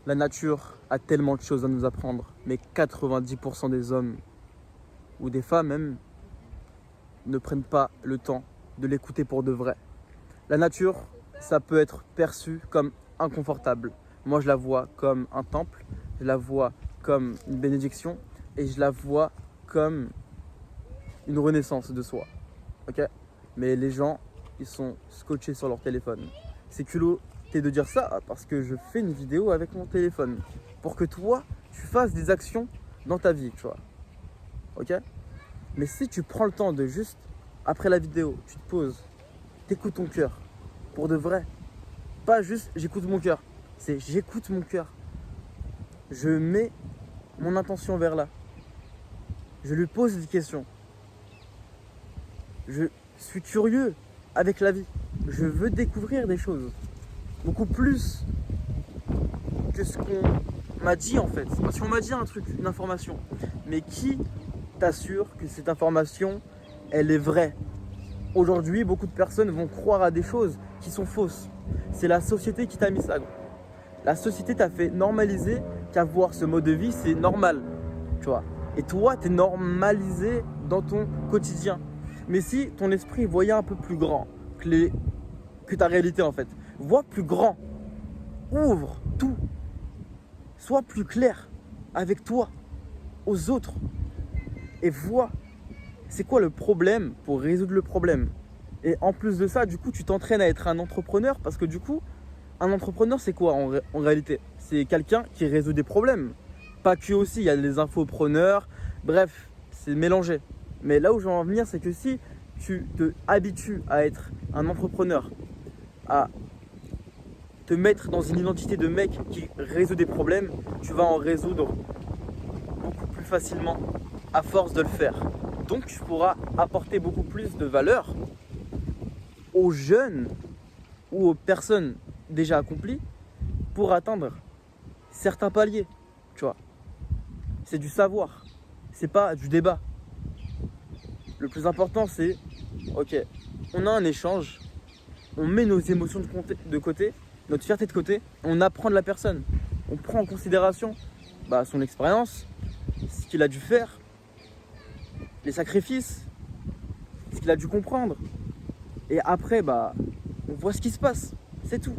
La nature a tellement de choses à nous apprendre, mais 90% des hommes, ou des femmes même, ne prennent pas le temps de l'écouter pour de vrai. La nature, ça peut être perçu comme inconfortable. Moi, je la vois comme un temple, je la vois comme une bénédiction et je la vois comme une renaissance de soi. Ok? Mais les gens, ils sont scotchés sur leur téléphone. C'est culotté de dire ça parce que je fais une vidéo avec mon téléphone pour que toi, tu fasses des actions dans ta vie, tu vois. Ok? Mais si tu prends le temps de juste, après la vidéo, tu te poses, t'écoutes ton cœur, pour de vrai. Pas juste j'écoute mon cœur, c'est j'écoute mon cœur. Je mets mon intention vers là. Je lui pose des questions. Je suis curieux avec la vie. Je veux découvrir des choses. Beaucoup plus que ce qu'on m'a dit en fait. Parce qu'on m'a dit un truc, une information. Mais qui t'assure que cette information, elle est vraie? Aujourd'hui, beaucoup de personnes vont croire à des choses qui sont fausses. C'est la société qui t'a mis ça. La société t'a fait normaliser qu'avoir ce mode de vie, c'est normal. Tu vois. Et toi, tu es normalisé dans ton quotidien. Mais si ton esprit voyait un peu plus grand que ta réalité en fait, vois plus grand, ouvre tout, sois plus clair avec toi, aux autres, et vois c'est quoi le problème pour résoudre le problème. Et en plus de ça, du coup, tu t'entraînes à être un entrepreneur parce que du coup, un entrepreneur, c'est quoi en réalité? C'est quelqu'un qui résout des problèmes. Pas que aussi, il y a des infopreneurs, bref, c'est mélangé. Mais là où je veux en venir, c'est que si tu te habitues à être un entrepreneur, à te mettre dans une identité de mec qui résout des problèmes, tu vas en résoudre beaucoup plus facilement à force de le faire. Donc tu pourras apporter beaucoup plus de valeur aux jeunes ou aux personnes déjà accomplies pour atteindre certains paliers, tu vois. C'est du savoir, c'est pas du débat. Le plus important c'est, ok, on a un échange, on met nos émotions de côté, notre fierté de côté, on apprend de la personne, on prend en considération son expérience, ce qu'il a dû faire, les sacrifices, ce qu'il a dû comprendre. Et après, on voit ce qui se passe, c'est tout.